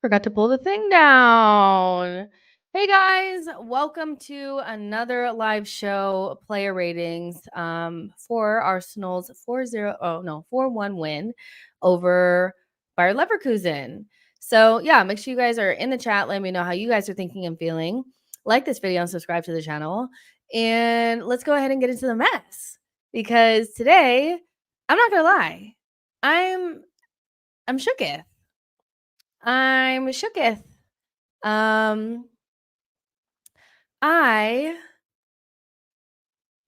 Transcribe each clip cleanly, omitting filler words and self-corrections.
Forgot to pull the thing down. Hey guys, welcome to another live show, player ratings for Arsenal's 4-1 win over Bayer Leverkusen. So yeah, make sure you guys are in the chat. Let me know how you guys are thinking and feeling. Like this video and subscribe to the channel. And let's go ahead and get into the mess. Because today, I'm not gonna lie, I'm shooketh. I'm shooketh. I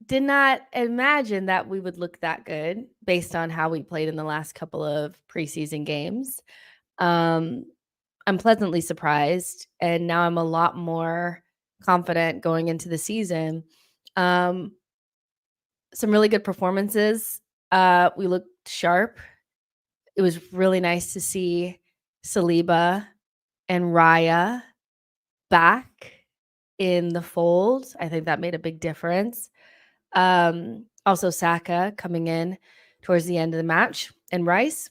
did not imagine that we would look that good based on how we played in the last couple of preseason games. I'm pleasantly surprised, and now I'm a lot more confident going into the season. Some really good performances. We looked sharp. It was really nice to see Saliba and Raya back in the fold. I think that made a big difference. Also Saka coming in towards the end of the match and Rice.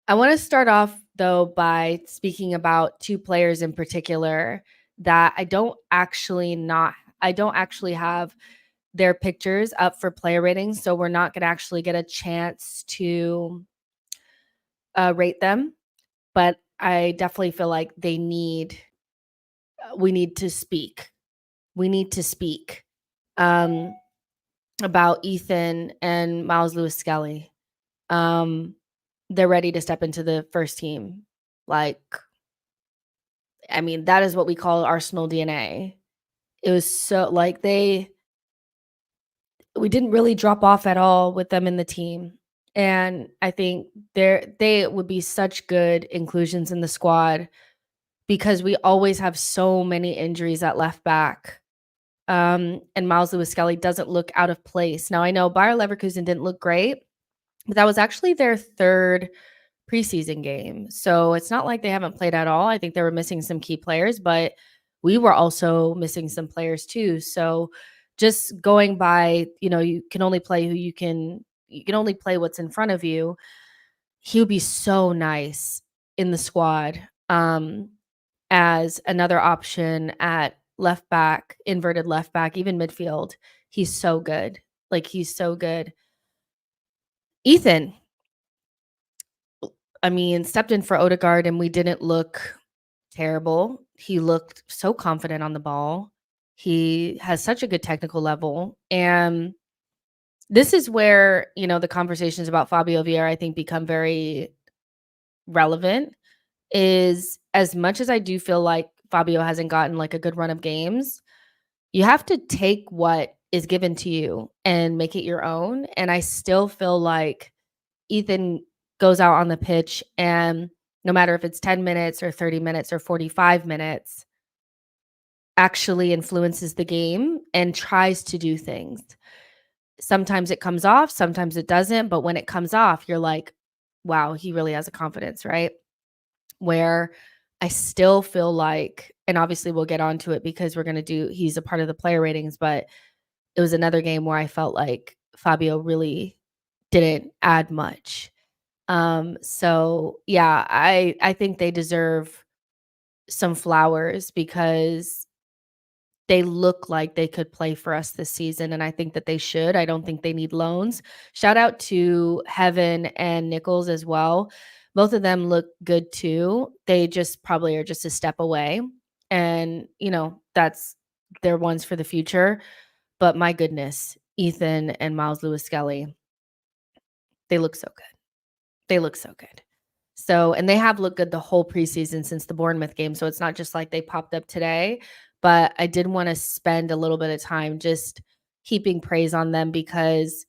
I want to start off though by speaking about two players in particular that I don't actually have their pictures up for player ratings, so we're not going to actually get a chance to rate them, but I definitely feel like we need to speak. We need to speak about Ethan and Miles Lewis-Skelly. They're ready to step into the first team. Like, I mean, that is what we call Arsenal DNA. It was so like we didn't really drop off at all with them in the team. And I think they would be such good inclusions in the squad because we always have so many injuries at left back. And Miles Lewis-Skelly doesn't look out of place. Now, I know Bayer Leverkusen didn't look great, but that was actually their third preseason game. So it's not like they haven't played at all. I think they were missing some key players, but we were also missing some players too. So just going by, you can only play who you can only play what's in front of you. He would be so nice in the squad as another option at left back, inverted left back, even midfield. He's so good. Like, he's so good. Ethan, I mean, stepped in for Odegaard and we didn't look terrible. He looked so confident on the ball. He has such a good technical level. And this is where, the conversations about Fabio Vieira, I think, become very relevant. Is as much as I do feel like Fabio hasn't gotten like a good run of games, you have to take what is given to you and make it your own. And I still feel like Ethan goes out on the pitch, and no matter if it's 10 minutes or 30 minutes or 45 minutes, actually influences the game and tries to do things. Sometimes it comes off, sometimes it doesn't. But when it comes off, you're like, wow, he really has a confidence, right? Where I still feel like, and obviously we'll get onto it because he's a part of the player ratings, but it was another game where I felt like Fabio really didn't add much. So yeah, I think they deserve some flowers because they look like they could play for us this season, and I think that they should. I don't think they need loans. Shout out to Heaven and Nichols as well. Both of them look good too. They just probably are just a step away, and that's their ones for the future. But my goodness, Ethan and Miles Lewis-Skelly, they look so good. They look so good. So, and they have looked good the whole preseason since the Bournemouth game. So it's not just like they popped up today, but I did want to spend a little bit of time just heaping praise on them because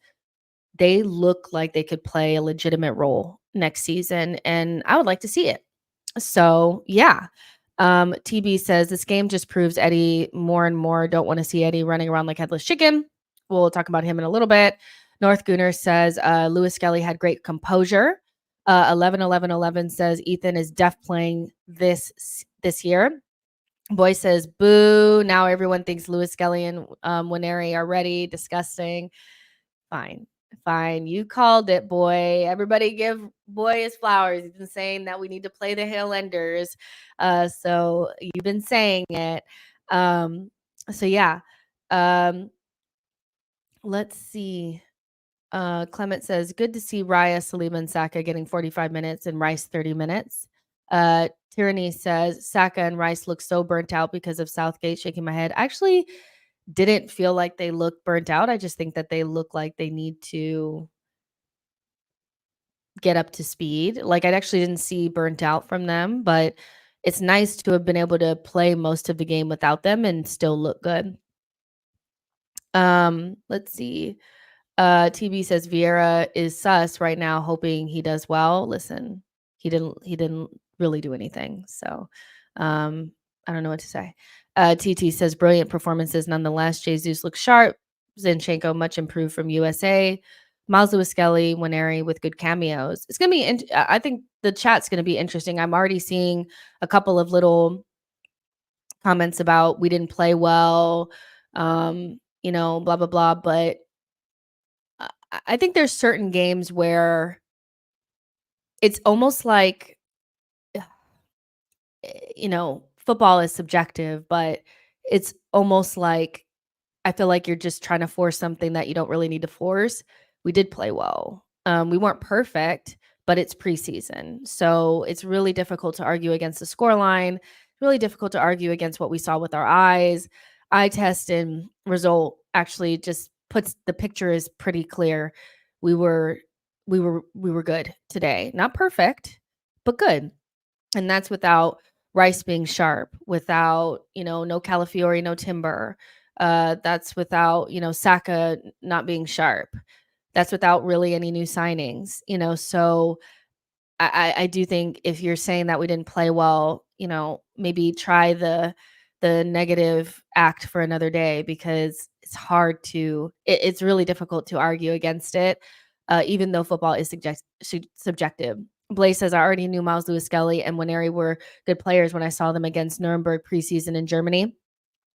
they look like they could play a legitimate role next season, and I would like to see it. So yeah. TB says this game just proves Eddie more and more. Don't want to see Eddie running around like headless chicken. We'll talk about him in a little bit. North Gooner says Lewis-Skelly had great composure. 11 says Ethan is def playing this year. Boy says boo. Now everyone thinks Lewis-Skelly and Waneri are ready. Disgusting. Fine. Fine. You called it, boy. Everybody give boy his flowers. He's been saying that we need to play the Highlanders. So you've been saying it. So yeah. Um, let's see. Clement says, good to see Raya, Saliba, and Saka getting 45 minutes and Rice 30 minutes. Tyranny says, Saka and Rice look so burnt out because of Southgate, shaking my head. Actually, didn't feel like they look burnt out. I just think that they look like they need to get up to speed. Like, I actually didn't see burnt out from them, but it's nice to have been able to play most of the game without them and still look good. Let's see. TB says Vieira is sus right now, hoping he does well. Listen, he didn't really do anything. So I don't know what to say. TT says brilliant performances nonetheless. Jesus looks sharp. Zinchenko much improved from USA. Miles Lewis Skelly, Winery with good cameos. It's gonna be. I think the chat's gonna be interesting. I'm already seeing a couple of little comments about we didn't play well, blah blah blah. But I think there's certain games where it's almost like, football is subjective, but it's almost like I feel like you're just trying to force something that you don't really need to force. We did play well. We weren't perfect, but it's preseason. So it's really difficult to argue against the scoreline, really difficult to argue against what we saw with our eyes. Eye test and result actually just puts the picture is pretty clear. We were we were good today. Not perfect, but good. And that's without Rice being sharp, without, no Calafiori, no Timber. That's without, Saka not being sharp. That's without really any new signings, so I do think if you're saying that we didn't play well, maybe try the negative act for another day because it's really difficult to argue against it, even though football is subjective. Blaze says, I already knew Miles Lewis Skelly and Winery were good players when I saw them against Nuremberg preseason in Germany.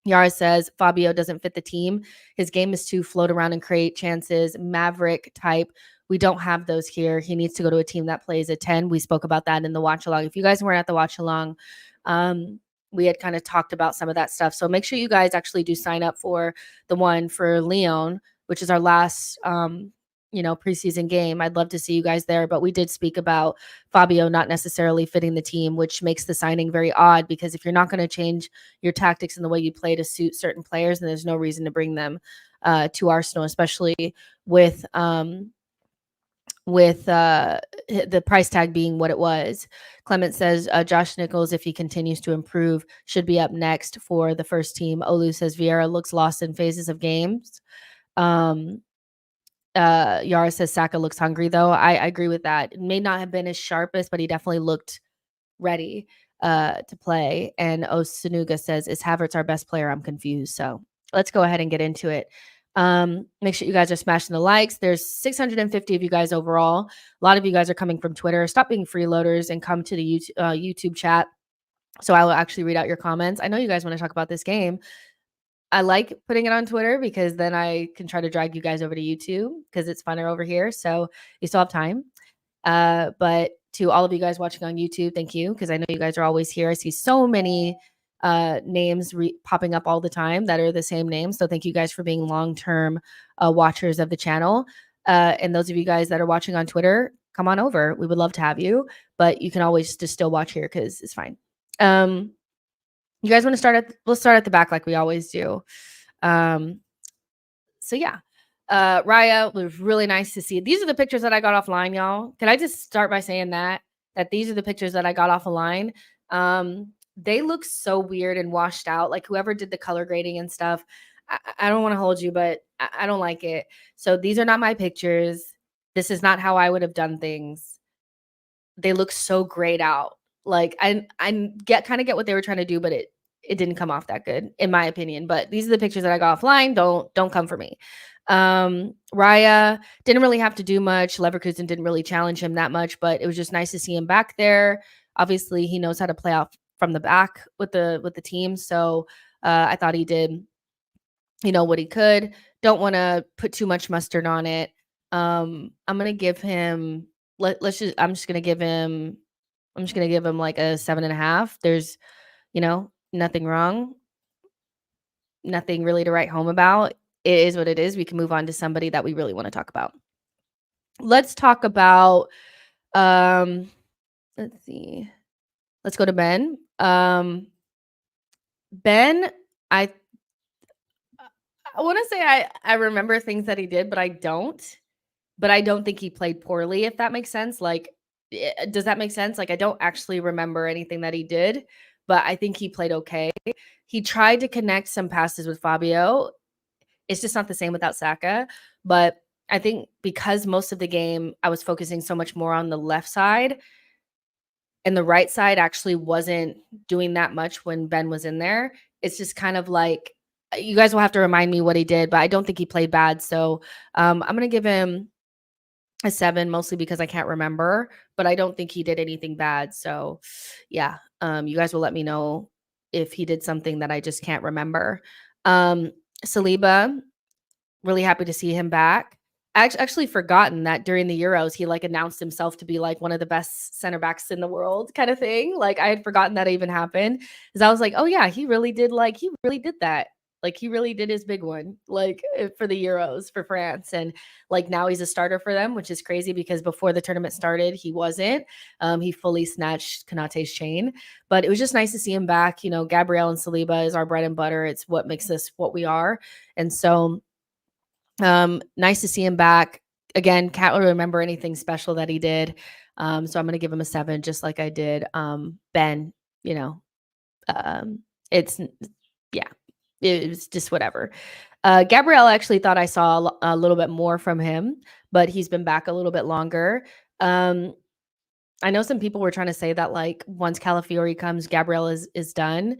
Yara says Fabio doesn't fit the team. His game is to float around and create chances, maverick type. We don't have those here. He needs to go to a team that plays a 10. We spoke about that in the watch along. If you guys weren't at the watch along, we had kind of talked about some of that stuff. So make sure you guys actually do sign up for the one for Lyon, which is our last preseason game. I'd love to see you guys there, but we did speak about Fabio not necessarily fitting the team, which makes the signing very odd because if you're not going to change your tactics and the way you play to suit certain players, then there's no reason to bring them to Arsenal, especially with the price tag being what it was. Clement says Josh Nichols, if he continues to improve, should be up next for the first team. Olu says Vieira looks lost in phases of games. Yara says Saka looks hungry, though. I agree with that. It may not have been his sharpest, but he definitely looked ready to play. And Osanuga says, is Havertz our best player? I'm confused. So let's go ahead and get into it. Make sure you guys are smashing the likes. There's 650 of you guys overall. A lot of you guys are coming from Twitter. Stop being freeloaders and come to the YouTube chat. So I will actually read out your comments. I know you guys want to talk about this game. I like putting it on Twitter because then I can try to drag you guys over to YouTube because it's funner over here. So you still have time. But to all of you guys watching on YouTube, thank you because I know you guys are always here. I see so many names popping up all the time that are the same names. So thank you guys for being long-term watchers of the channel. And those of you guys that are watching on Twitter, come on over. We would love to have you, but you can always just still watch here because it's fine. You guys want to we'll start at the back like we always do. So yeah. Raya was really nice to see. These are the pictures that I got offline, y'all. Can I just start by saying that these are the pictures that I got off a line? They look so weird and washed out. Like whoever did the color grading and stuff, I don't want to hold you, but I don't like it. So these are not my pictures. This is not how I would have done things. They look so grayed out. Like I kind of get what they were trying to do, but it didn't come off that good in my opinion. But these are the pictures that I got offline. Don't come for me. Raya didn't really have to do much. Leverkusen didn't really challenge him that much, but it was just nice to see him back there. Obviously, he knows how to play off from the back with the team. So I thought he did, what he could. Don't want to put too much mustard on it. I'm gonna give him let's just I'm just gonna give him like a 7.5. There's, nothing wrong, nothing really to write home about. It is what it is. We can move on to somebody that we really want to talk about. Let's talk about um let's see. Let's go to Ben. Ben, I I want to say I remember things that he did, but I don't. But I don't think he played poorly, if that makes sense. Like, does that make sense? Like, I don't actually remember anything that he did, but I think he played okay. He tried to connect some passes with Fabio. It's just not the same without Saka. But I think because most of the game I was focusing so much more on the left side, and the right side actually wasn't doing that much when Ben was in there. It's just kind of like you guys will have to remind me what he did, but I don't think he played bad. So I'm gonna give him a 7, mostly because I can't remember, but I don't think he did anything bad. So yeah, you guys will let me know if he did something that I just can't remember. Saliba, really happy to see him back. I actually forgotten that during the Euros, he like announced himself to be like one of the best center backs in the world, kind of thing. Like I had forgotten that even happened because I was like, oh yeah, he really did that. Like he really did his big one, like for the Euros for France, and like now he's a starter for them, which is crazy because before the tournament started, he wasn't. He fully snatched Konate's chain, but it was just nice to see him back. You know, Gabriel and Saliba is our bread and butter. It's what makes us what we are, and so nice to see him back. Again, can't really remember anything special that he did. So I'm gonna give him a 7, just like I did Ben. You know, it's yeah, it was just whatever. Gabrielle actually thought I saw a little bit more from him, but he's been back a little bit longer. Um, I know some people were trying to say that like once Calafiori comes, Gabrielle is done.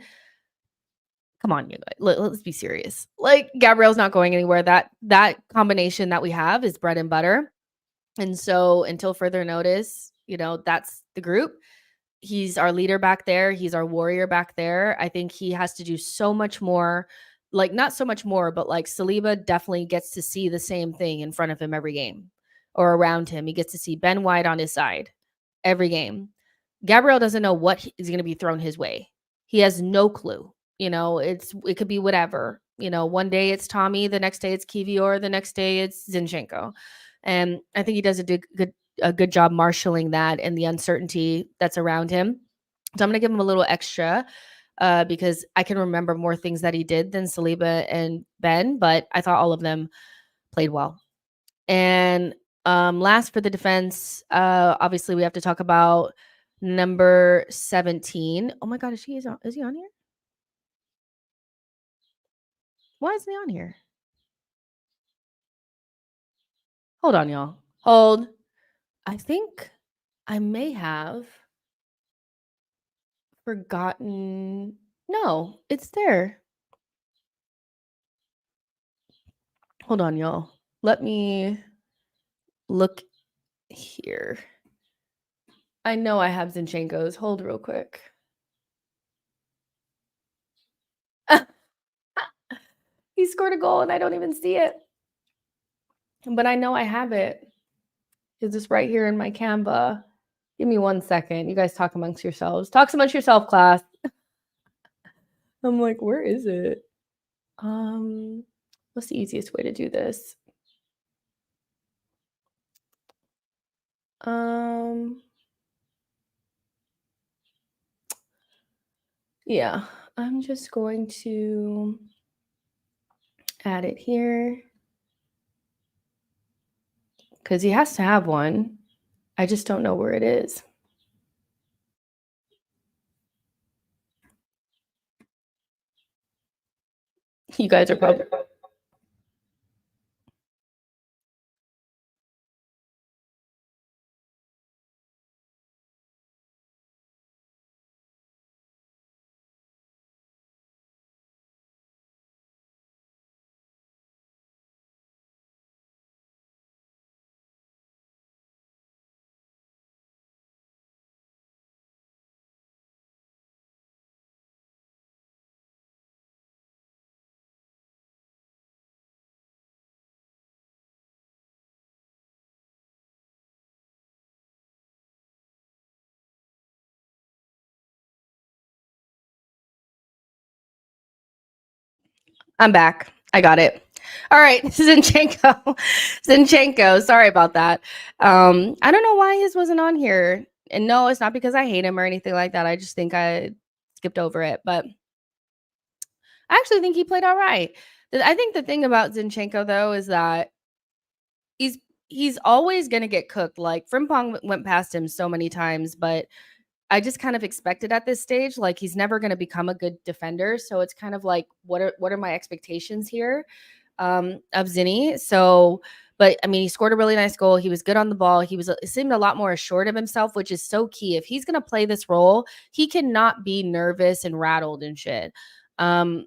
Come on, you guys. Let's be serious. Like Gabrielle's not going anywhere. That combination that we have is bread and butter. And so until further notice, that's the group. He's our leader back there. He's our warrior back there. I think he has to do so much more. Like not so much more, but like Saliba definitely gets to see the same thing in front of him every game or around him. He gets to see Ben White on his side every game. Gabriel doesn't know what is going to be thrown his way. He has no clue. It could be whatever. One day it's Tommy, the next day it's Kiwior, the next day it's Zinchenko. And I think he does a good job marshaling that and the uncertainty that's around him. So I'm going to give him a little extra because I can remember more things that he did than Saliba and Ben, but I thought all of them played well. And last for the defense, obviously we have to talk about number 17. Oh my God, is he on here? Why is he on here? Hold on, y'all. Hold. I think I may have forgotten. No, it's there. Hold on, y'all. Let me look here. I know I have Zinchenko's. Hold real quick. He scored a goal and I don't even see it. But I know I have it. Is this right here in my Canva? Give me 1 second. You guys talk amongst yourselves. Talk amongst yourself, class. I'm like, where is it? What's the easiest way to do this? Yeah, I'm just going to add it here because he has to have one. I just don't know where it is. You guys are probably I'm back. I got it. All right, Zinchenko. Zinchenko. Sorry about that. I don't know why his wasn't on here. And no, it's not because I hate him or anything like that. I just think I skipped over it. But I actually think he played all right. I think the thing about Zinchenko though is that he's he's always gonna get cooked. Like Frimpong went past him so many times, but I just kind of expected at this stage, like he's never gonna become a good defender. So it's kind of like, what are my expectations here? Of Zinni. So, but I mean, he scored a really nice goal. He was good on the ball. It seemed a lot more assured of himself, which is so key. If he's going to play this role, he cannot be nervous and rattled and shit. Um,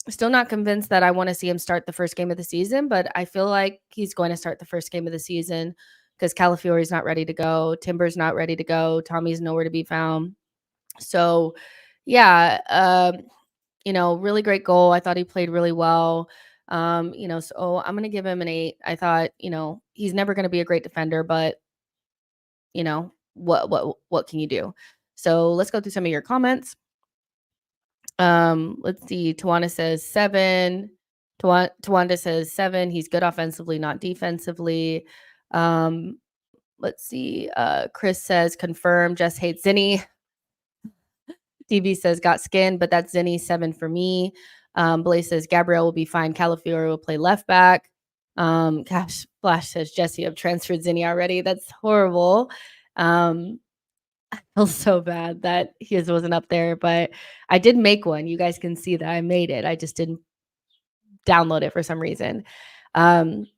Still not convinced that I want to see him start the first game of the season, but I feel like he's going to start the first game of the season because Calafiori's not ready to go. Timber's not ready to go. Tommy's nowhere to be found. So, yeah, really great goal. I thought he played really well. So I'm gonna give him an 8. I thought, he's never gonna be a great defender, but what can you do? So let's go through some of your comments. Let's see. Tawana says 7. Tawanda says 7. He's good offensively, not defensively. Let's see. Chris says confirm. Just hates Zinni. DB says got skin, but that's Zinni 7 for me. Blaze says Gabriel will be fine. Calafiore will play left back. Gosh, Flash says Jesse, I've transferred Zinni already. That's horrible. I feel so bad that his wasn't up there, but I did make one. You guys can see that I made it. I just didn't download it for some reason. Let's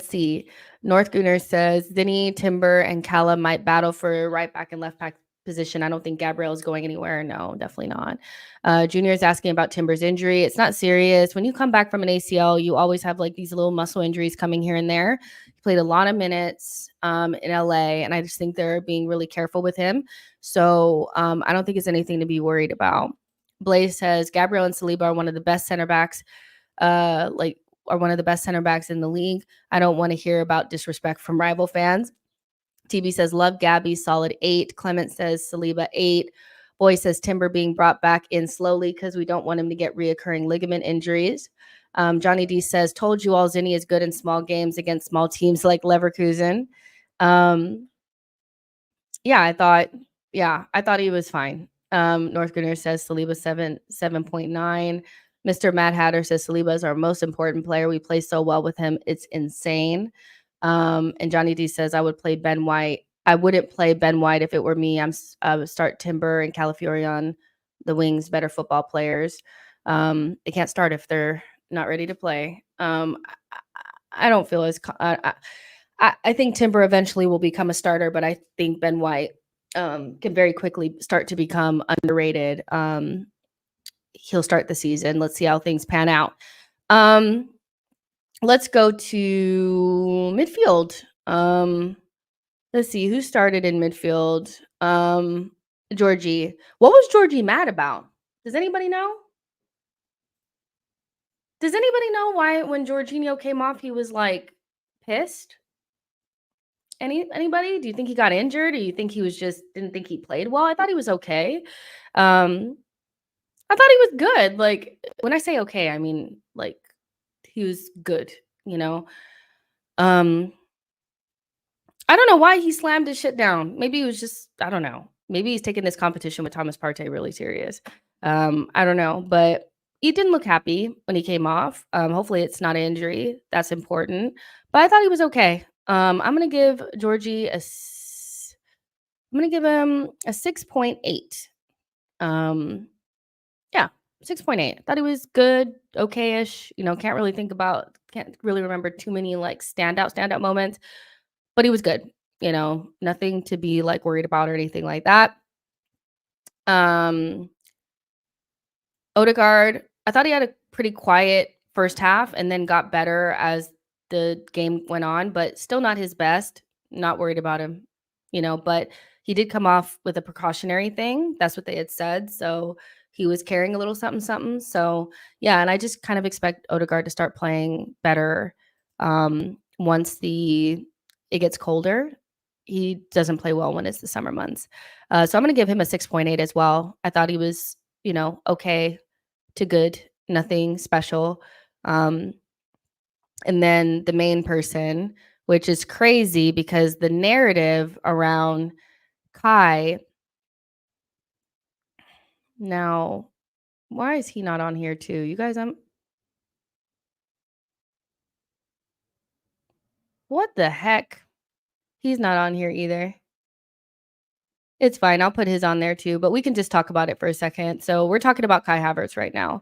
see. North Gunner says Zinni, Timber, and Calla might battle for right back and left back position. I don't think Gabriel is going anywhere. No, definitely not. Junior is asking about Timber's injury. It's not serious. When you come back from an ACL, you always have like these little muscle injuries coming here and there. He played a lot of minutes in LA, and I just think they're being really careful with him. So I don't think it's anything to be worried about. Blaze says Gabriel and Saliba are one of the best center backs. Are one of the best center backs in the league. I don't want to hear about disrespect from rival fans. TB says, love Gabby, solid 8. Clement says, Saliba, 8. Boy says, Timber being brought back in slowly because we don't want him to get reoccurring ligament injuries. Johnny D says, told you all Zinni is good in small games against small teams like Leverkusen. I thought he was fine. North Gunner says Saliba 7.9. Mr. Mad Hatter says Saliba is our most important player. We play so well with him. It's insane. And Johnny D says I would play Ben White. I wouldn't play Ben White if it were me. I would start Timber and Calafiore on the wings, better football players. They can't start if they're not ready to play. I don't feel as I think Timber eventually will become a starter, but I think Ben White can very quickly start to become underrated. He'll start the season. Let's see how things pan out. Let's go to midfield. Let's see who started in midfield. Georgie. What was Georgie mad about? Does anybody know? Does anybody know why when Jorginho came off he was like pissed? Anybody? Do you think he got injured? Or you think he was just didn't think he played well? I thought he was okay. I thought he was good. Like when I say okay, I mean like he was good, you know. I don't know why he slammed his shit down. Maybe it was just I don't know. Maybe he's taking this competition with Thomas Partey really serious. I don't know, but he didn't look happy when he came off. Hopefully it's not an injury. That's important. But I thought he was okay. I'm gonna give Georgie I'm gonna give him a 6.8. Yeah, 6.8. Thought he was good, okay-ish. Can't really remember too many like standout moments, but he was good. Nothing to be like worried about or anything like that. Odegaard, I thought he had a pretty quiet first half and then got better as the game went on, but still not his best. Not worried about him, but he did come off with a precautionary thing. That's what they had said. So he was carrying a little something, something. So yeah, and I just kind of expect Odegaard to start playing better once it gets colder. He doesn't play well when it's the summer months. So I'm going to give him a 6.8 as well. I thought he was, okay to good nothing special. Um, and then the main person, which is crazy because the narrative around Kai now, why is he not on here too? You guys, what the heck? He's not on here either. It's fine. I'll put his on there too, but we can just talk about it for a second. So we're talking about Kai Havertz right now.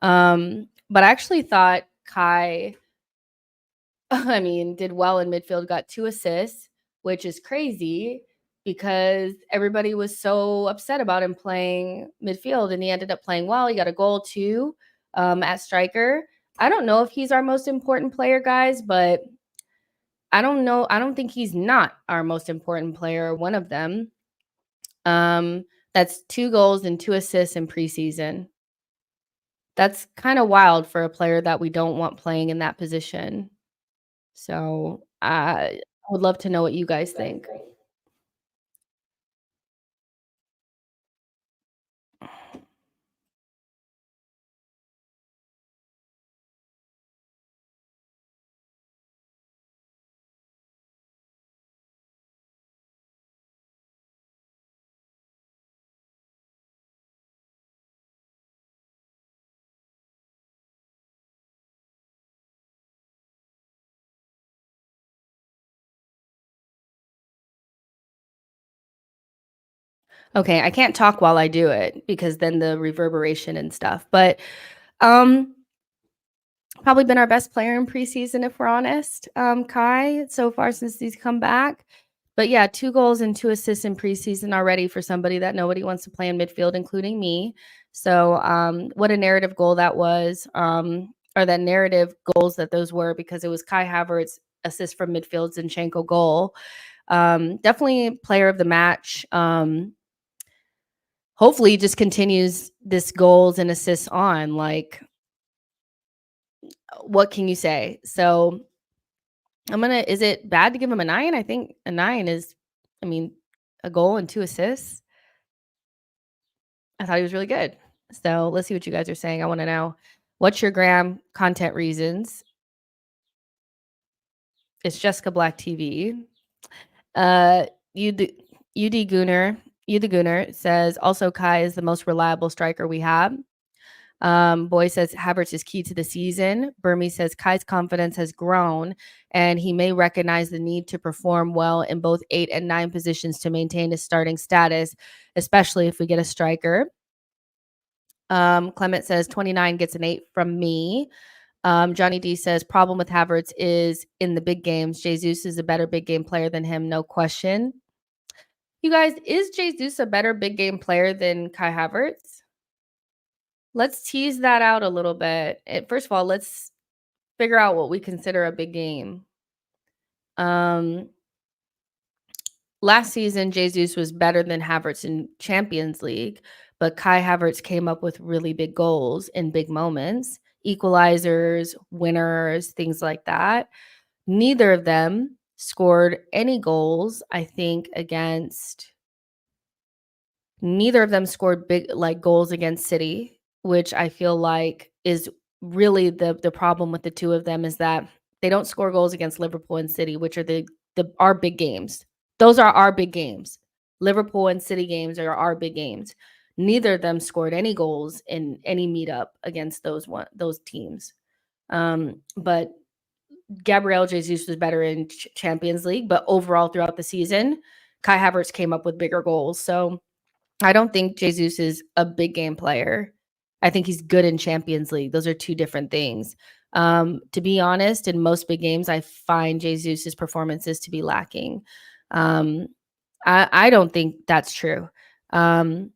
But I actually thought Kai, I mean, did well in midfield, got 2 assists, which is crazy because everybody was so upset about him playing midfield, and he ended up playing well. He got a goal too, at striker. I don't know if he's our most important player, guys, but I don't know. I don't think he's not our most important player, one of them. That's 2 goals and 2 assists in preseason. That's kinda wild for a player that we don't want playing in that position. So, I would love to know what you guys think. Okay, I can't talk while I do it because then the reverberation and stuff, but, um, probably been our best player in preseason, if we're honest, Kai, so far since he's come back. But yeah, 2 goals and 2 assists in preseason already for somebody that nobody wants to play in midfield, including me. So, what a narrative goal that was, or that narrative goals that those were because it was Kai Havertz assist from midfield, Zinchenko goal. Definitely player of the match. Hopefully he just continues this goals and assists on, like, what can you say? So, is it bad to give him a 9? I think a 9 is, I mean, a goal and 2 assists. I thought he was really good. So, let's see what you guys are saying. I wanna know. What's your gram content reasons? It's Jessica Black TV. Uh, you the UD Gooner You the Gooner says, "Also, Kai is the most reliable striker we have." Boy says Havertz is key to the season. Burmese says Kai's confidence has grown and he may recognize the need to perform well in both 8 and 9 positions to maintain his starting status, especially if we get a striker. Clement says 29 gets an 8 from me. Johnny D says problem with Havertz is in the big games. Jesus is a better big game player than him, no question. You guys, is Jesus a better big game player than Kai Havertz? Let's tease that out a little bit. First of all, let's figure out what we consider a big game. Um, Last season, Jesus was better than Havertz in Champions League, but Kai Havertz came up with really big goals in big moments, equalizers, winners, things like that. Neither of them scored any goals, I think, against neither of them scored big like goals against City, which I feel like is really the problem with the two of them is that they don't score goals against Liverpool and City, which are the our big games. Those are our big games. Liverpool and City games are our big games. Neither of them scored any goals in any meetup against those teams. But Gabriel Jesus was better in Champions League, but overall throughout the season, Kai Havertz came up with bigger goals. So I don't think Jesus is a big game player. I think he's good in Champions League. Those are 2 different things. To be honest, in most big games, I find Jesus's performances to be lacking. Um, I don't think that's true. Um,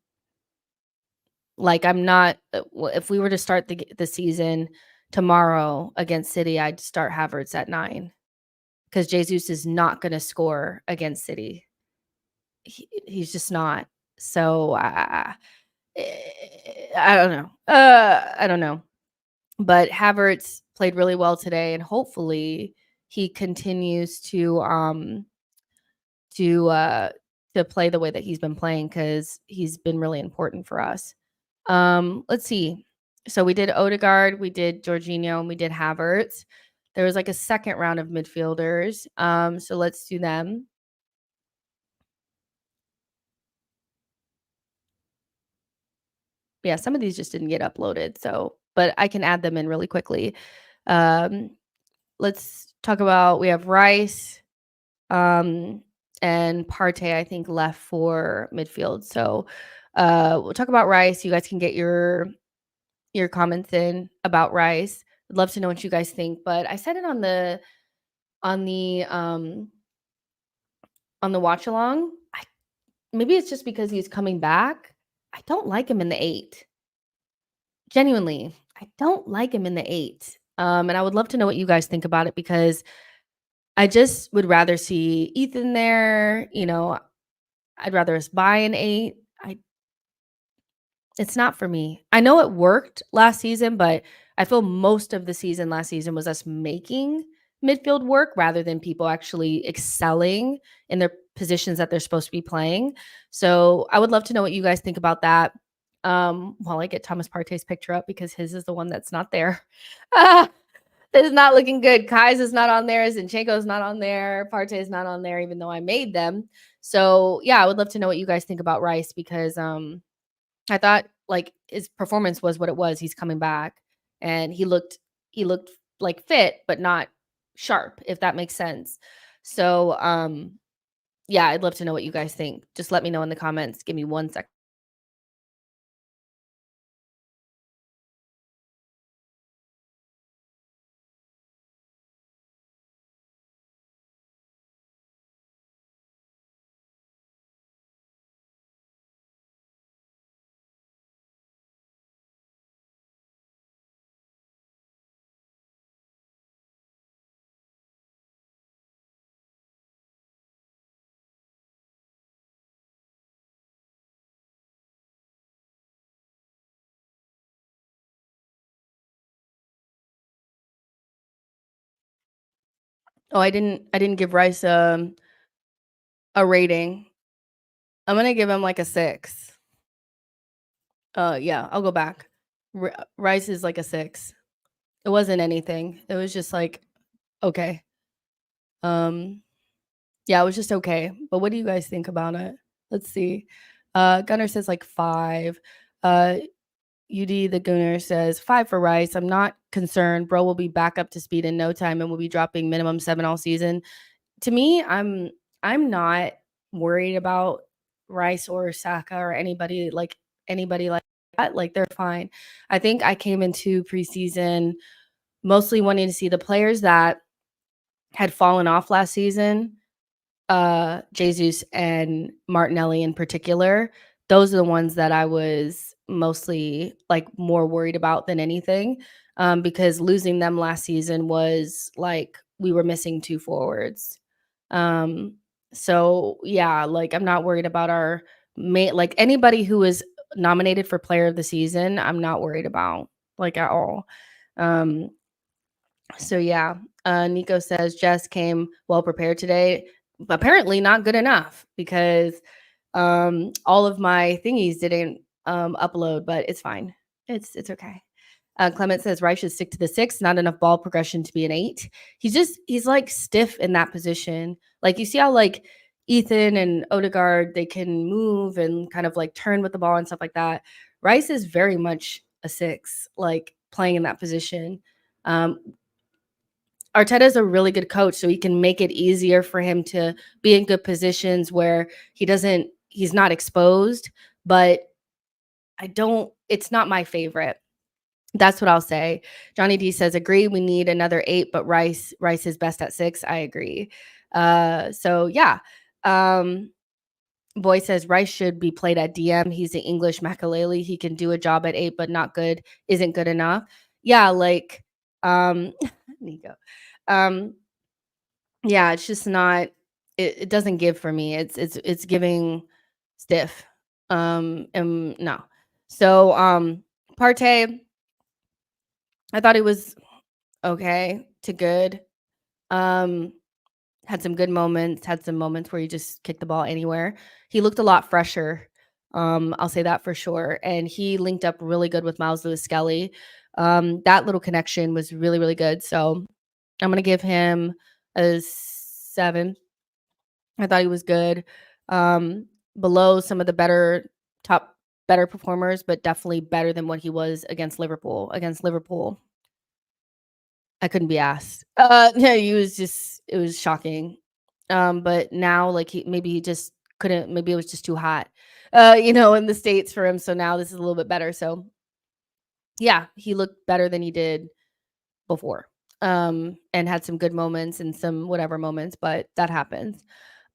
like I'm not if we were to start the season tomorrow against City, I'd start Havertz at 9 because Jesus is not going to score against City. He's just not. So I don't know. I don't know. But Havertz played really well today, and hopefully he continues to uh to play the way that he's been playing because he's been really important for us. Let's see. So we did Odegaard, we did Jorginho, and we did Havertz. There was like a second round of midfielders. So let's do them. Yeah, some of these just didn't get uploaded. So, but I can add them in really quickly. Um, let's talk about we have Rice, and Partey, I think, left for midfield. So we'll talk about Rice. You guys can get your comments in about Rice. I'd love to know what you guys think. But I said it on the um on the watch along. Maybe it's just because he's coming back. I don't like him in the 8. Genuinely, I don't like him in the 8. And I would love to know what you guys think about it because I just would rather see Ethan there. I'd rather us buy an 8. It's not for me. I know it worked last season, but I feel most of the season last season was us making midfield work rather than people actually excelling in their positions that they're supposed to be playing. So I would love to know what you guys think about that. While I get Thomas Partey's picture up because his is the one that's not there. This is not looking good. Kai's is not on there. Zinchenko is not on there. Partey is not on there, even though I made them. So yeah, I would love to know what you guys think about Rice because I thought like his performance was what it was. He's coming back and he looked like fit, but not sharp, if that makes sense. So yeah, I'd love to know what you guys think. Just let me know in the comments. Give me 1 second. Oh, I didn't give Rice a rating. I'm gonna give him like a 6. Yeah, I'll go back. Rice is like a 6. It wasn't anything. It was just like okay. Um Yeah, it was just okay. But what do you guys think about it? Let's see. Gunner says like 5. Uh, UD the Gunner says 5 for Rice. I'm not concerned. Bro will be back up to speed in no time and will be dropping minimum 7 all season. To me, I'm not worried about Rice or Saka or anybody like that. Like they're fine. I think I came into preseason mostly wanting to see the players that had fallen off last season, Jesus and Martinelli in particular. Those are the ones that I was mostly like more worried about than anything, because losing them last season was like we were missing 2 forwards. Um, so yeah, like I'm not worried about our like anybody who is nominated for player of the season, I'm not worried about like at all. Um, so yeah, Nico says Jess came well prepared today. Apparently not good enough because all of my thingies didn't upload, but it's fine. It's okay. Clement says Rice should stick to the 6, not enough ball progression to be an 8. He's like stiff in that position. Like you see how like Ethan and Odegaard they can move and kind of like turn with the ball and stuff like that. Rice is very much a 6, like playing in that position. Um, Arteta is a really good coach, so he can make it easier for him to be in good positions where he's not exposed, but it's not my favorite. That's what I'll say. Johnny D says, agree, we need another 8, but Rice is best at 6. I agree. So yeah. Um, Boy says Rice should be played at DM. He's the English Makaleli. He can do a job at 8, but not good, isn't good enough. Yeah, like Nico. Um, Yeah, it's just not it doesn't give for me. It's giving stiff. And no. So, Partey, I thought it was okay to good. Um, had some good moments, had some moments where he just kicked the ball anywhere. He looked a lot fresher. I'll say that for sure. And he linked up really good with Miles Lewis Skelly. That little connection was really, really good. So I'm gonna give him a 7. I thought he was good. Um, Below some of the better performers, but definitely better than what he was against Liverpool. Against Liverpool, I couldn't be asked. Yeah, he was just it was shocking. But now, like, maybe he just couldn't. Maybe it was just too hot, in the States for him. So now this is a little bit better. So yeah, he looked better than he did before, and had some good moments and some whatever moments, but that happens.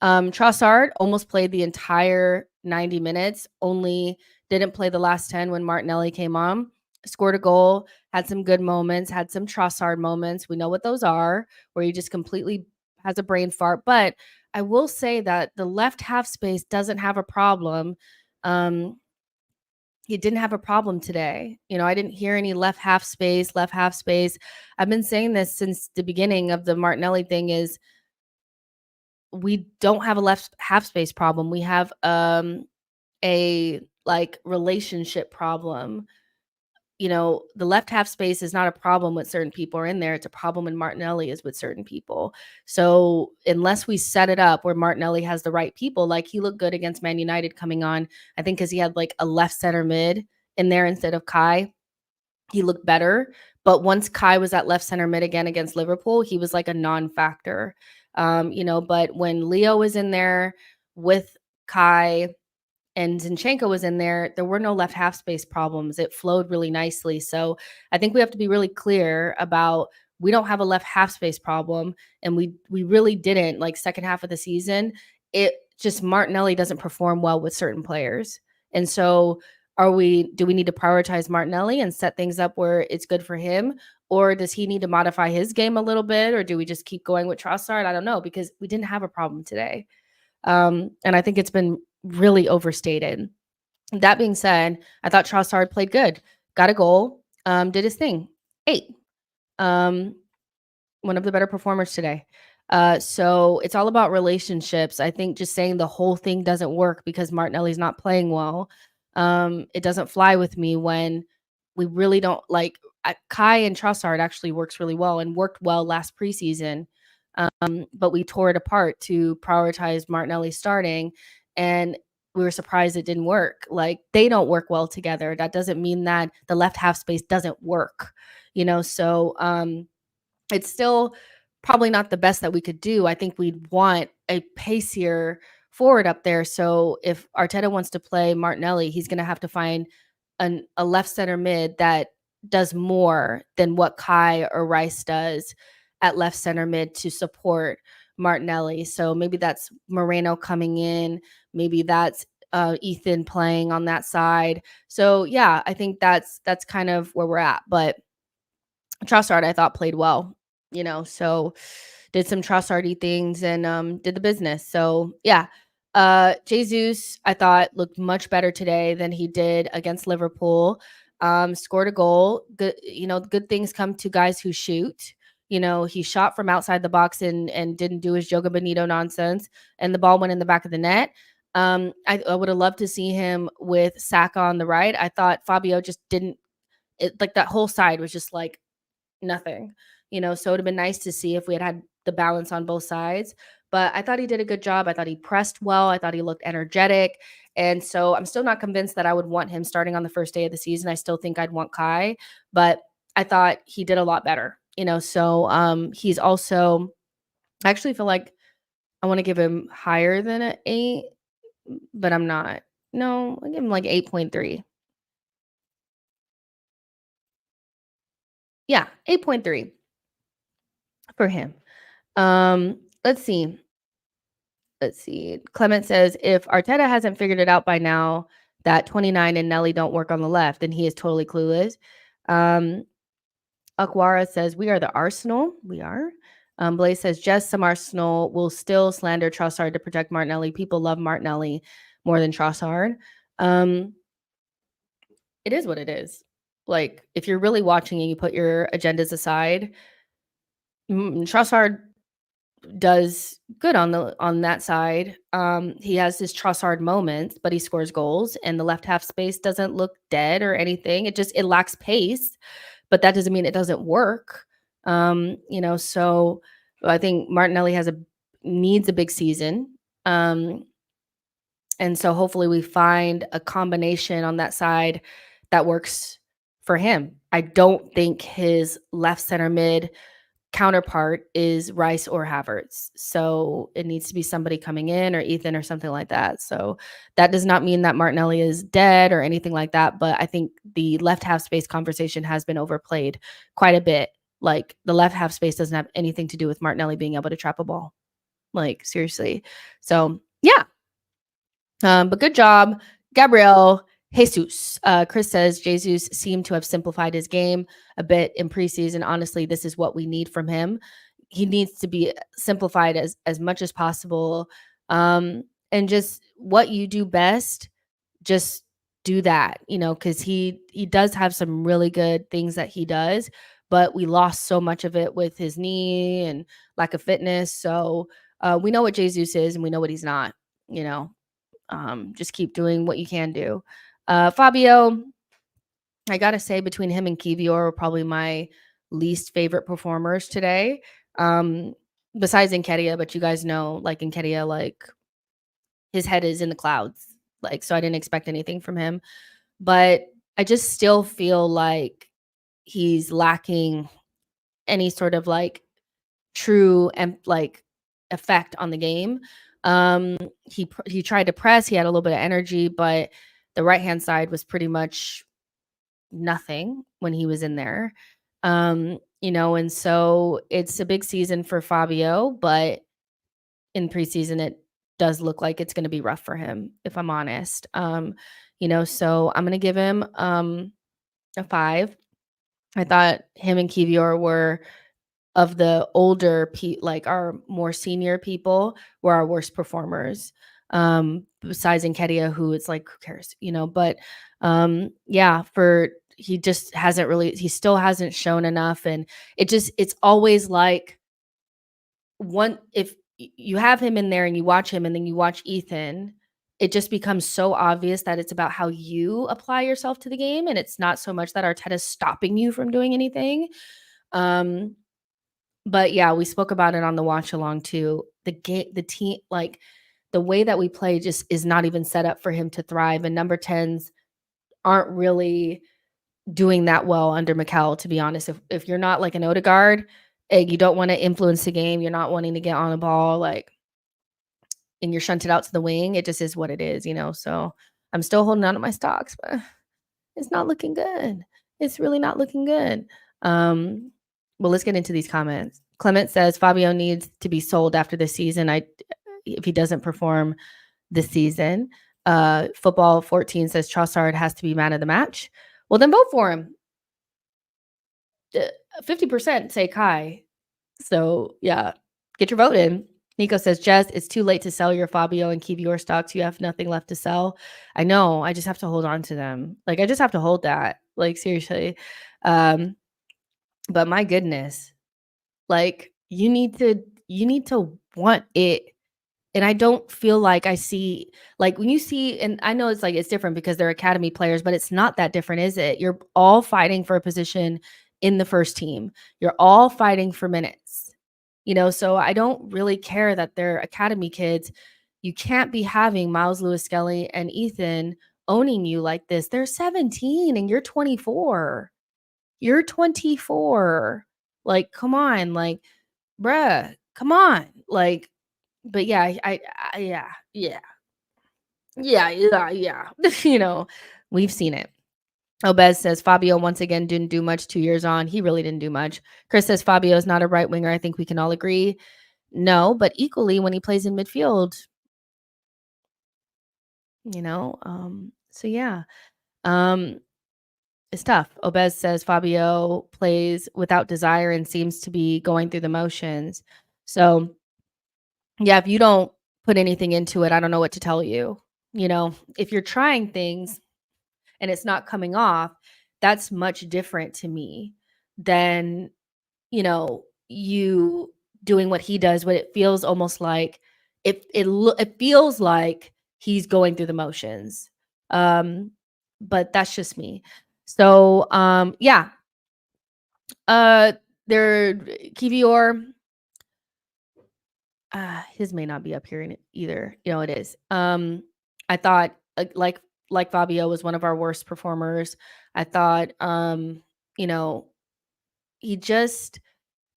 Trossard almost played the entire 90 minutes, only didn't play the last 10 when Martinelli came on. Scored a goal, had some good moments, had some Trossard moments. We know what those are, where he just completely has a brain fart. But I will say that the left half space doesn't have a problem. Um, he didn't have a problem today. I didn't hear any left half space, left half space. I've been saying this since the beginning of the Martinelli thing is we don't have a left half space problem. We have a like relationship problem. The left half space is not a problem with certain people are in there. It's a problem when Martinelli is with certain people. So unless we set it up where Martinelli has the right people, like he looked good against Man United coming on, I think because he had like a left center mid in there instead of Kai, he looked better. But once Kai was at left center mid again against Liverpool, he was like a non-factor. But when Leo was in there with Kai and Zinchenko was in there were no left half space problems. It flowed really nicely. So I think we have to be really clear about we don't have a left half space problem, and we really didn't like second half of the season. It just Martinelli doesn't perform well with certain players, and so do we need to prioritize Martinelli and set things up where it's good for him, or does he need to modify his game a little bit, or do we just keep going with Trossard? I don't know because we didn't have a problem today. And I think it's been really overstated. That being said, I thought Trossard played good, got a goal, did his thing. 8. Um, One of the better performers today. So it's all about relationships. I think just saying the whole thing doesn't work because Martinelli's not playing well. It doesn't fly with me when we really don't like Kai and Trossard actually works really well and worked well last preseason. But we tore it apart to prioritize Martinelli starting, and we were surprised it didn't work. Like they don't work well together. That doesn't mean that the left half space doesn't work, So it's still probably not the best that we could do. I think we'd want a pacier forward up there. So if Arteta wants to play Martinelli, he's going to have to find a left center mid that does more than what Kai or Rice does at left center mid to support Martinelli. So maybe that's Moreno coming in. Maybe that's Ethan playing on that side. So yeah, I think that's kind of where we're at. But Trossard, I thought played well, so did some Trossardy things and did the business. So yeah, Jesus, I thought looked much better today than he did against Liverpool. Scored a goal. Good, good things come to guys who shoot. He shot from outside the box and didn't do his Joga Bonito nonsense, and the ball went in the back of the net. I would have loved to see him with Saka on the right. I thought Fabio just didn't. Like that whole side was just like nothing, so it would have been nice to see if we had the balance on both sides. But I thought he did a good job. I thought he pressed well. I thought he looked energetic. And so I'm still not convinced that I would want him starting on the first day of the season. I still think I'd want Kai, but I thought he did a lot better, so he's also I actually feel like I want to give him higher than an 8, but I'm not. No, I give him like 8.3. Yeah, 8.3 for him. Let's see. Clement says if Arteta hasn't figured it out by now that 29 and Nelly don't work on the left, then he is totally clueless. Akwara says we are the Arsenal. We are. Blaze says just some Arsenal will still slander Trossard to protect Martinelli. People love Martinelli more than Trossard. It is what it is. Like if you're really watching and you put your agendas aside, Trossard does good on that side. He has his Trossard moments, but he scores goals, and the left half space doesn't look dead or anything. It lacks pace, but that doesn't mean it doesn't work. So I think Martinelli needs a big season. Um, and so hopefully we find a combination on that side that works for him. I don't think his left center mid counterpart is Rice or Havertz. So it needs to be somebody coming in, or Ethan or something like that. So that does not mean that Martinelli is dead or anything like that. But I think the left half space conversation has been overplayed quite a bit. Like, the left half space doesn't have anything to do with Martinelli being able to trap a ball. Like, seriously. So yeah. But good job, Gabriel Jesus. Chris says Jesus seemed to have simplified his game a bit in preseason. Honestly, this is what we need from him. He needs to be simplified as much as possible. And just what you do best, just do that, because he does have some really good things that he does, but we lost so much of it with his knee and lack of fitness. So we know what Jesus is, and we know what he's not. You know, just keep doing what you can do. Fabio, I gotta say, between him and Kiwior are probably my least favorite performers today. Besides Nketiah, but you guys know, like, Nketiah, like, his head is in the clouds. Like, so I didn't expect anything from him. But I just still feel like he's lacking any sort of, like, true and, like, effect on the game. He tried to press, he had a little bit of energy, but the right-hand side was pretty much nothing when he was in there. And so it's a big season for Fabio, but in preseason it does look like it's going to be rough for him, if I'm honest. So I'm going to give him a 5. I thought him and Kiwior were, of the older like our more senior people, were our worst performers. Besides Nketiah, who it's like, who cares, but yeah, he still hasn't shown enough. And it's always like, if you have him in there and you watch him and then you watch Ethan, it just becomes so obvious that it's about how you apply yourself to the game, and it's not so much that Arteta's stopping you from doing anything. But yeah, we spoke about it on the watch along too. The team, like, the way that we play just is not even set up for him to thrive. And number 10s aren't really doing that well under Mikel, to be honest. If you're not like an Odegaard, you don't want to influence the game, you're not wanting to get on the ball, like, and you're shunted out to the wing, it just is what it is, So I'm still holding on to my stocks, but it's not looking good. It's really not looking good. Well, let's get into these comments. Clement says Fabio needs to be sold after this season. If he doesn't perform this season. Football 14 says Trossard has to be man of the match. Well, then vote for him. 50% say Kai. So yeah, get your vote in. Nico says, Jess, it's too late to sell your Fabio and Kiwior stocks. You have nothing left to sell. I know. I just have to hold on to them. Like, I just have to hold that. Like, seriously. But my goodness, like, you need to want it. And I don't feel like I see, like, when you see, and I know it's like, it's different because they're academy players, but it's not that different, is it? You're all fighting for a position in the first team. You're all fighting for minutes. So I don't really care that they're academy kids. You can't be having Miles Lewis Skelly and Ethan owning you like this. They're 17 and you're 24. You're 24. Like, come on, like, bruh, come on. Like, but yeah, yeah. We've seen it. Obez says Fabio once again didn't do much 2 years on. He really didn't do much. Chris says Fabio is not a right winger. I think we can all agree. No, but equally when he plays in midfield, so yeah. It's tough. Obez says Fabio plays without desire and seems to be going through the motions. So yeah, if you don't put anything into it, I don't know what to tell you. If you're trying things and it's not coming off, that's much different to me than, you doing what he does, but it feels almost like it feels like he's going through the motions. Um, but that's just me. So, yeah. Uh, there, Kiwior, his may not be up here either. You know, it is. I thought like Fabio was one of our worst performers. I thought, you know, he just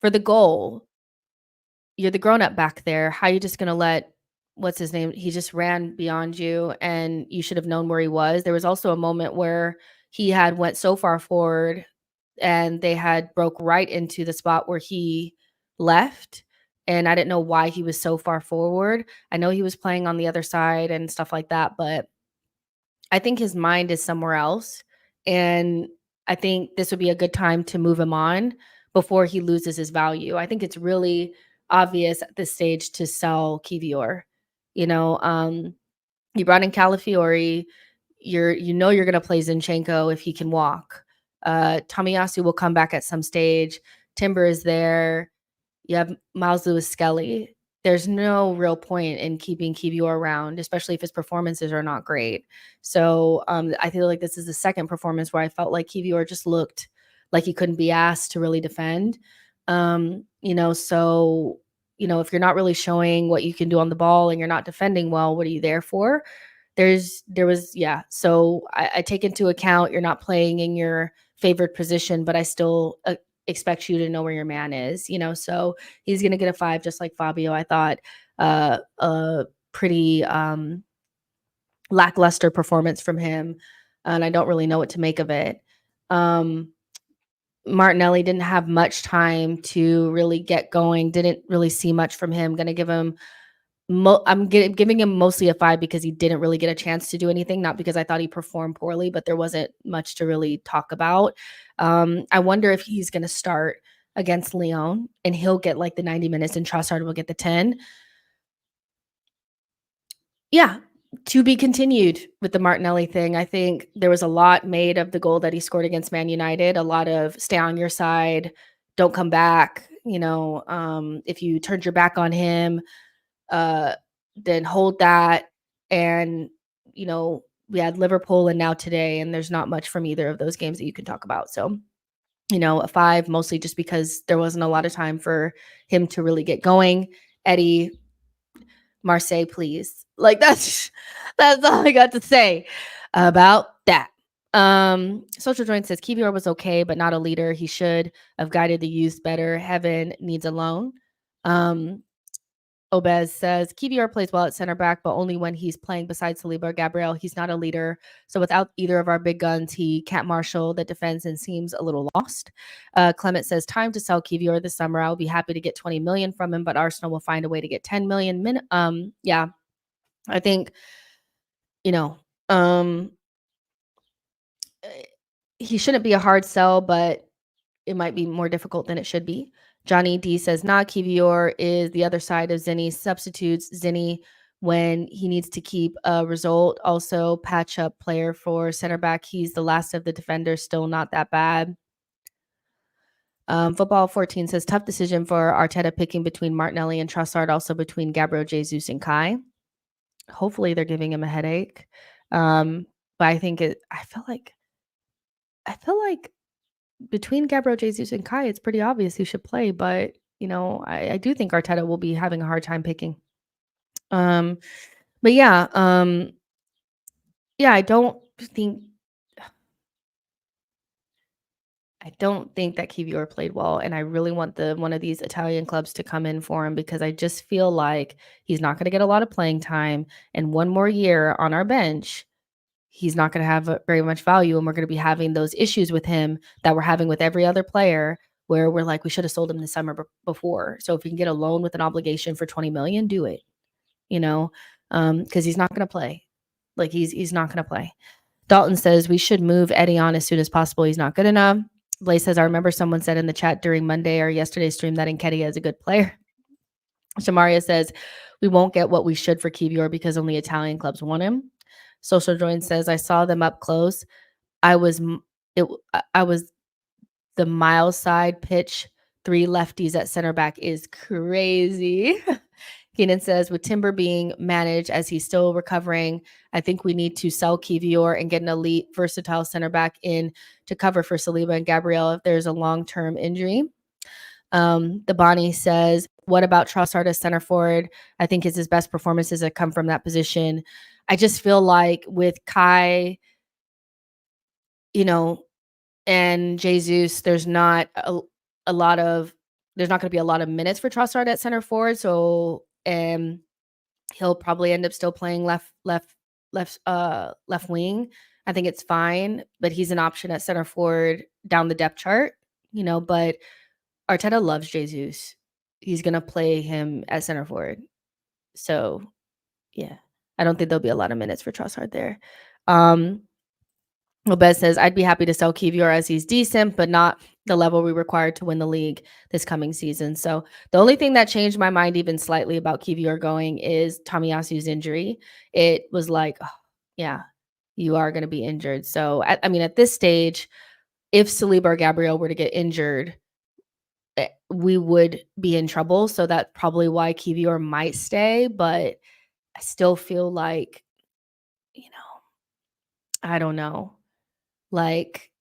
for the goal, you're the grown up back there. How you just gonna let what's his name? He just ran beyond you, and you should have known where he was. There was also a moment where he had went so far forward, and they had broke right into the spot where he left. And I didn't know why he was so far forward. I know he was playing on the other side and stuff like that, but I think his mind is somewhere else. And I think this would be a good time to move him on before he loses his value. I think it's really obvious at this stage to sell Kiwior. You know, you brought in Calafiori. You're gonna play Zinchenko if he can walk. Tomiyasu will come back at some stage. Timber is there. You have Miles Lewis Skelly. There's no real point in keeping Kiwior around, especially if his performances are not great. So I feel like this is the second performance where I felt like Kiwior just looked like he couldn't be asked to really defend. So if you're not really showing what you can do on the ball and you're not defending well, what are you there for? There was yeah. So I take into account you're not playing in your favored position, but I still expect you to know where your man is. So he's gonna get a 5 just like Fabio. I thought a pretty lackluster performance from him, and I don't really know what to make of it. Um, Martinelli didn't have much time to really get going. Didn't really see much from him. Gonna give him giving him mostly a 5 because he didn't really get a chance to do anything, not because I thought he performed poorly, but there wasn't much to really talk about. I wonder if he's gonna start against Lyon and he'll get like the 90 minutes and Trossard will get the 10. Yeah, to be continued with the Martinelli thing. I think there was a lot made of the goal that he scored against Man United, a lot of stay on your side, don't come back, if you turned your back on him, uh, then hold that. And, we had Liverpool and now today, and there's not much from either of those games that you can talk about. So, a 5, mostly just because there wasn't a lot of time for him to really get going. Eddie, Marseille, please. Like that's all I got to say about that. Social Joint says Kiwior was okay, but not a leader. He should have guided the youth better. Heaven needs a loan. Obez says Kiwior plays well at center back, but only when he's playing beside Saliba or Gabriel. He's not a leader. So without either of our big guns, he can't marshal the defense and seems a little lost. Clement says time to sell Kiwior this summer. I'll be happy to get 20 million from him, but Arsenal will find a way to get 10 million. Yeah, I think, you know, um, he shouldn't be a hard sell, but it might be more difficult than it should be. Johnny D says, nah, Kiwior is the other side of Zinni. Substitutes Zinni when he needs to keep a result. Also, patch up player for center back. He's the last of the defenders, still not that bad. Football 14 says, tough decision for Arteta picking between Martinelli and Trossard, also between Gabriel Jesus and Kai. Hopefully they're giving him a headache. But I think I feel like between Gabriel Jesus and Kai, it's pretty obvious who should play, but I do think Arteta will be having a hard time picking. But yeah, I don't think that Kiwior played well, and I really want one of these Italian clubs to come in for him because I just feel like he's not going to get a lot of playing time, and one more year on our bench, he's not going to have very much value, and we're going to be having those issues with him that we're having with every other player where we're like, we should have sold him the summer before. So if we can get a loan with an obligation for 20 million, do it, because he's not going to play. Like he's not going to play. Dalton says we should move Eddie on as soon as possible. He's not good enough. Blaze says, I remember someone said in the chat during Monday or yesterday's stream that Nketiah is a good player. Shamaria says, we won't get what we should for Kiwior because only Italian clubs want him. Social Join says, I saw them up close. I was the mile side pitch 3 lefties at center back is crazy. Keenan says, with Timber being managed as he's still recovering, I think we need to sell Kiwior and get an elite, versatile center back in to cover for Saliba and Gabriel if there's a long-term injury. The Bonnie says, what about Trossard as center forward? I think his best performances have come from that position. I just feel like with Kai, and Jesus, there's not a lot of there's not going to be a lot of minutes for Trossard at center forward. So he'll probably end up still playing left wing. I think it's fine, but he's an option at center forward down the depth chart, but Arteta loves Jesus. He's going to play him at center forward. So, yeah, I don't think there'll be a lot of minutes for Trossard there. Obez says, I'd be happy to sell Kiwior as he's decent, but not the level we require to win the league this coming season. So the only thing that changed my mind even slightly about Kiwior going is Tomiyasu's injury. It was like, oh, yeah, you are going to be injured. So, at this stage, if Saliba or Gabriel were to get injured, we would be in trouble. So that's probably why Kiwior might stay. But I still feel like, I don't know. Like,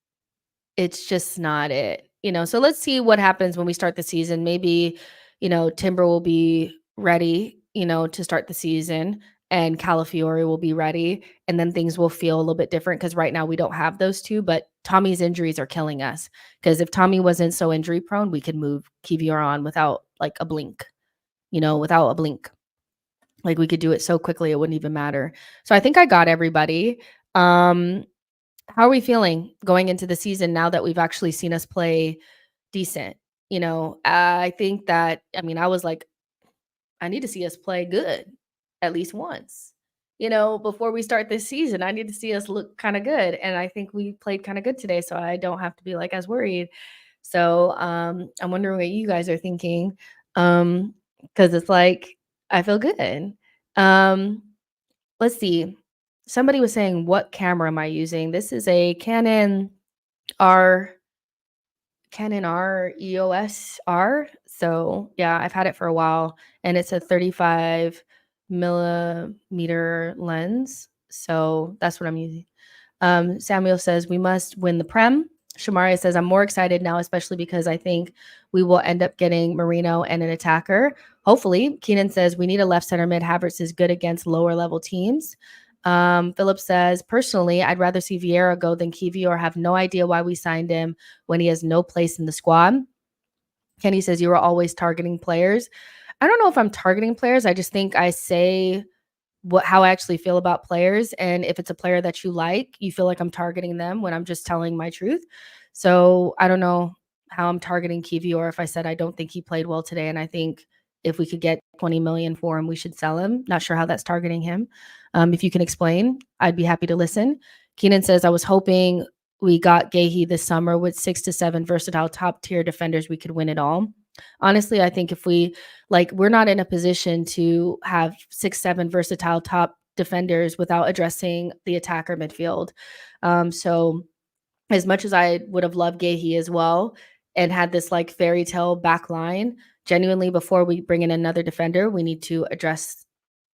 it's just not it, So let's see what happens when we start the season. Maybe, Timber will be ready, to start the season, and Calafiori will be ready, and then things will feel a little bit different because right now we don't have those two. But Tommy's injuries are killing us, because if Tommy wasn't so injury prone, we could move Kiwior on without like a blink, without a blink. Like, we could do it so quickly it wouldn't even matter. So I think I got everybody. How are we feeling going into the season now that we've actually seen us play decent? I think that, I was like, I need to see us play good at least once. Before we start this season, I need to see us look kind of good. And I think we played kind of good today, so I don't have to be like as worried. So I'm wondering what you guys are thinking. Because it's like, I feel good. Let's see. Somebody was saying, what camera am I using? This is a R EOS R. So yeah, I've had it for a while, and it's a 35 millimeter lens. So that's what I'm using. Samuel says, we must win the Prem. Shamaria says, I'm more excited now, especially because I think we will end up getting Marino and an attacker. Hopefully. Keenan says, we need a left center mid. Havertz is good against lower level teams. Philip says, personally, I'd rather see Vieira go than Kiwior, or have no idea why we signed him when he has no place in the squad. Kenny says, you were always targeting players. I don't know if I'm targeting players. I just think I say how I actually feel about players. And if it's a player that you like, you feel like I'm targeting them when I'm just telling my truth. So I don't know how I'm targeting Kiwi, or if I said I don't think he played well today, and I think if we could get 20 million for him, we should sell him. Not sure how that's targeting him. If you can explain, I'd be happy to listen. Keenan says, I was hoping we got Gahey this summer. With 6 to 7 versatile top tier defenders, we could win it all. Honestly, I think if we're not in a position to have 6, 7 versatile top defenders without addressing the attacker midfield. So as much as I would have loved Gahey as well and had this like fairy tale back line, genuinely, before we bring in another defender, we need to address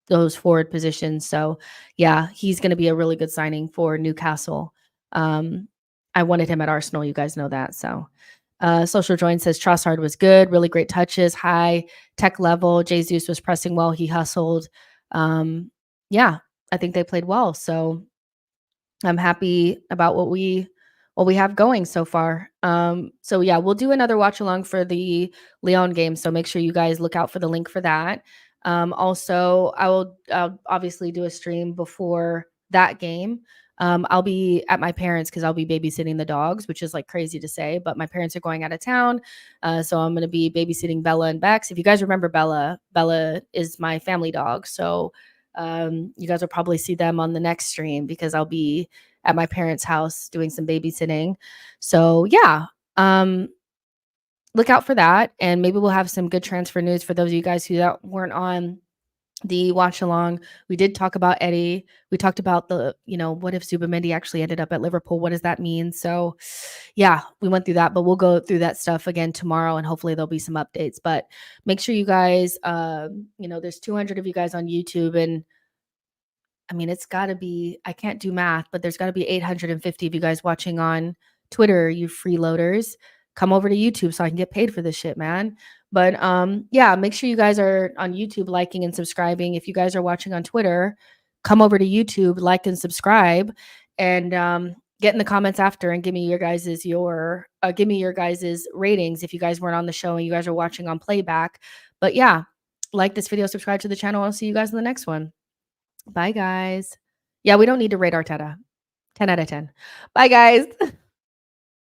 those forward positions. So yeah, he's going to be a really good signing for Newcastle. I wanted him at Arsenal. You guys know that. So Social Join says Trossard was good, really great touches, high tech level. Jesus was pressing well. He hustled. Yeah, I think they played well. So I'm happy about what we have going so far. So yeah, we'll do another watch along for the Lyon game. So make sure you guys look out for the link for that. Also, I'll obviously do a stream before that game. I'll be at my parents because I'll be babysitting the dogs, which is like crazy to say, but my parents are going out of town. So I'm going to be babysitting Bella and Bex. If you guys remember Bella is my family dog. So you guys will probably see them on the next stream because I'll be at my parents' house doing some babysitting. So yeah, look out for that. And maybe we'll have some good transfer news for those of you guys who weren't on the watch along. We did talk about Eddie. We talked about the, what if Zubamendi actually ended up at Liverpool? What does that mean? So, yeah, we went through that, but we'll go through that stuff again tomorrow, and hopefully there'll be some updates. But make sure you guys, there's 200 of you guys on YouTube, and I mean, it's got to be, I can't do math, but there's got to be 850 of you guys watching on Twitter, you freeloaders. Come over to YouTube so I can get paid for this shit, man. But yeah, make sure you guys are on YouTube liking and subscribing. If you guys are watching on Twitter, come over to YouTube, like and subscribe, and get in the comments after and give me your guys's ratings if you guys weren't on the show and you guys are watching on playback. But yeah, like this video, subscribe to the channel. I'll see you guys in the next one. Bye, guys. Yeah, we don't need to rate Arteta. 10 out of 10. Bye, guys.